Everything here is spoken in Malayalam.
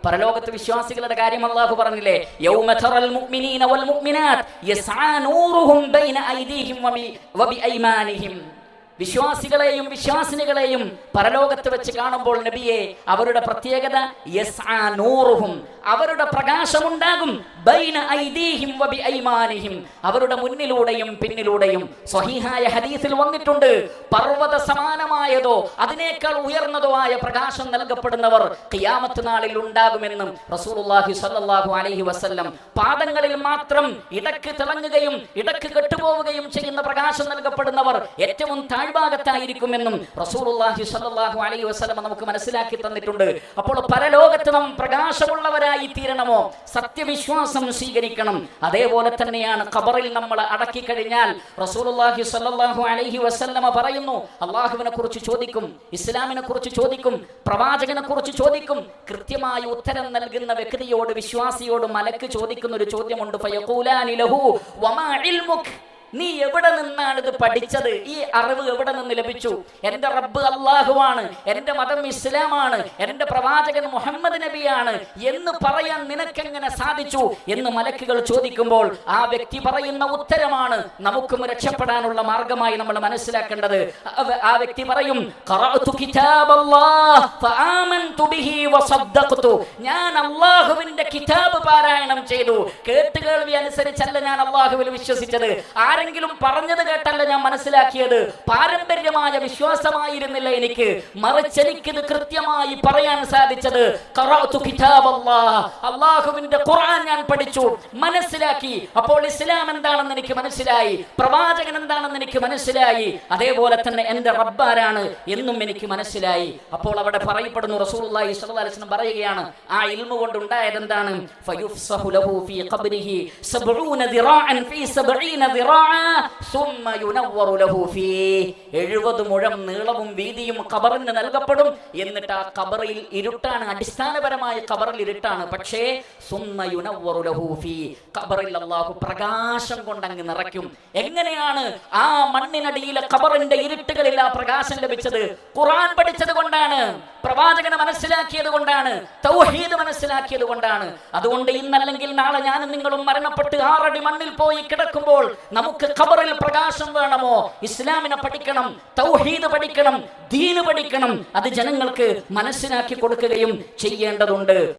പരലോകത്ത് വിശ്വാസികളുടെ കാര്യം അല്ലാഹു പറഞ്ഞില്ലേ, യൗമ തറൽ മുഅ്മിനീന വൽ മുഅ്മിനാത്ത് യസ്ആ നൂറുഹും ബൈന ഐദീഹിം വബി ഐമാനിഹിം. വിശ്വാസികളെയും വിശ്വാസിനികളെയും പരലോകത്ത് വെച്ച് കാണുമ്പോൾ നബിയെ, അവരുടെ പ്രത്യേകത യസ്ആ നൂറുഹും, അവരുടെ പ്രകാശമുണ്ടാകും, ബൈന ഐദീഹിം വബി ഐമാനിഹിം, അവരുടെ മുന്നിലൂടെയും പിന്നിലൂടെയും. സ്വഹീഹായ ഹദീസിൽ വന്നിട്ടുണ്ട്, പർവ്വത സമാനമായതോ അതിനേക്കാൾ ഉയർന്നതോ ആയ പ്രകാശം നൽകപ്പെടുന്നവർ ഖിയാമത്ത് നാളിൽ ഉണ്ടാകുമെന്നും റസൂലുള്ളാഹി സ്വല്ലല്ലാഹു അലൈഹി വസല്ലം. പാദങ്ങളിൽ മാത്രം ഇടക്ക് തിളങ്ങുകയും ഇടക്ക് കെട്ടുപോവുകയും ചെയ്യുന്ന പ്രകാശം നൽകപ്പെടുന്നവർ ഏറ്റവും താഴ്ഭാഗത്തായിരിക്കുമെന്നും റസൂലുള്ളാഹി സ്വല്ലല്ലാഹു അലൈഹി വസല്ലം നമുക്ക് മനസ്സിലാക്കി തന്നിട്ടുണ്ട്. അപ്പോൾ പരലോകത്ത് നാം പ്രകാശമുള്ളവരായി തീരണമോ? സത്യവിശ്വാസം സ്വീകരിക്കണം. അതേപോലെ തന്നെയാണ് ഖബറിൽ നമ്മൾ അടക്കി കഴിഞ്ഞാൽ റസൂലുള്ളാഹി സ്വല്ലല്ലാഹു അലൈഹി വസല്ലം പറയുന്നു, അല്ലാഹുവിനെ കുറിച്ച് ചോദിക്കും, ഇസ്ലാമിനെ കുറിച്ച് ചോദിക്കും, പ്രവാചകനെ കുറിച്ച് ചോദിക്കും. കൃത്യമായി ഉത്തരം നൽകുന്ന വ്യക്തിയോട്, വിശ്വാസിയോട് മലക്ക് ചോദിക്കുന്ന ഒരു ചോദ്യമുണ്ട്, ഫയഖൂലാനി ലഹു വമാ ഇൽമുക്, നീ എവിടെ നിന്നാണ് ഇത് പഠിച്ചത്? ഈ അറിവ് എവിടെ നിന്ന് ലഭിച്ചു? എന്റെ റബ്ബ് അല്ലാഹുവാണ്, എന്റെ മതം ഇസ്ലാമാണ്, എന്റെ പ്രവാചകൻ മുഹമ്മദ് നബിയാണ് എന്ന് പറയാൻ നിനക്കെങ്ങനെ സാധിച്ചു എന്ന് മലക്കുകൾ ചോദിക്കുമ്പോൾ ആ വ്യക്തി പറയുന്ന ഉത്തരമാണ് നമുക്കും രക്ഷപ്പെടാനുള്ള മാർഗമായി നമ്മൾ മനസ്സിലാക്കേണ്ടത്. ആ വ്യക്തി പറയും, ഖറഅതു കിതാബല്ലാഹ് ഫആമൻതു ബിഹി വസദ്ദഖതു, ഞാൻ അല്ലാഹുവിന്റെ കിതാബ് പാരായണം ചെയ്തു. കേട്ടുകേൾവി അനുസരിച്ചല്ല ഞാൻ അല്ലാഹുവിൽ വിശ്വസിച്ചത്, ആരെങ്കിലും പറഞ്ഞത് കേട്ടല്ല ഞാൻ മനസ്സിലാക്കിയത്, പാരമ്പര്യമായ വിശ്വാസമായിരുന്നില്ല എനിക്ക്, മറിച്ച് എനിക്കിത് കൃത്യമായി പറയാൻ സാധിച്ചത്. ഖറഅതു കിതാബല്ലാഹ്, അല്ലാഹുവിന്റെ ഖുർആൻ ഞാൻ പഠിച്ചു, മനസ്സിലാക്കി. അപ്പോൾ ഇസ്ലാം എന്താണെന്ന് എനിക്ക് മനസ്സിലായി, പ്രവാചകൻ എന്താണെന്ന് എനിക്ക് മനസ്സിലായി, അതേപോലെ തന്നെ എന്റെ റബ്ബാരാണ് എന്നും എനിക്ക് മനസ്സിലായി. അപ്പോൾ അവിടെ പറയപ്പെടുന്നു, റസൂലുള്ളാഹി സ്വല്ലല്ലാഹു അലൈഹി വസല്ലം പറയുകയാണ്, ആ ഇൽമു കൊണ്ട് ഉണ്ടായത് എന്താണ്? ഫയുഫ്സഹു ലഹു ഫീ ഖബ്രിഹി 70 ദിറാഅൻ ഫീ 70 ദിറാഅ സുമ്മ യുനവ്വറു ലഹു ഫീ, 70 മുഴം നീളവും വീതിയും ഖബറിന് നൽകപ്പെടും. എന്നിട്ട് ആ ഖബറിൽ ഇരുട്ടാണ്, അടിസ്ഥാനപരമായ ഖബറിൽ ഇരുട്ടാണ്. പക്ഷേ സുമ്മ യുനവ്വറു ലഹു ഫീ, ഖബറിൽ അല്ലാഹു പ്രകാശം കൊണ്ട് അങ്ങ് നിറയ്ക്കും. എങ്ങനെയാണ് ആ മണ്ണിനടിയിലെ ഖബറിന്റെ ഇരുട്ടുകളിൽ ആ പ്രകാശം ലഭിച്ചത്? ഖുർആൻ പഠിച്ചത് കൊണ്ടാണ്, പ്രവാചകനെ മനസ്സിലാക്കിയത് കൊണ്ടാണ്, തൗഹീദ് മനസ്സിലാക്കിയത് കൊണ്ടാണ്. അതുകൊണ്ട് ഇന്നല്ലെങ്കിൽ നാളെ ഞാനും നിങ്ങളും മരണപ്പെട്ട് 6 അടി മണ്ണിൽ പോയി കിടക്കുമ്പോൾ നമുക്ക് ഖബറിൽ പ്രകാശം വേണമോ? ഇസ്ലാമിനെ പഠിക്കണം, തൗഹീദ് പഠിക്കണം, ദീന് പഠിക്കണം. അത് ജനങ്ങൾക്ക് മനസ്സിലാക്കി കൊടുക്കുകയും ചെയ്യേണ്ടതുണ്ട്.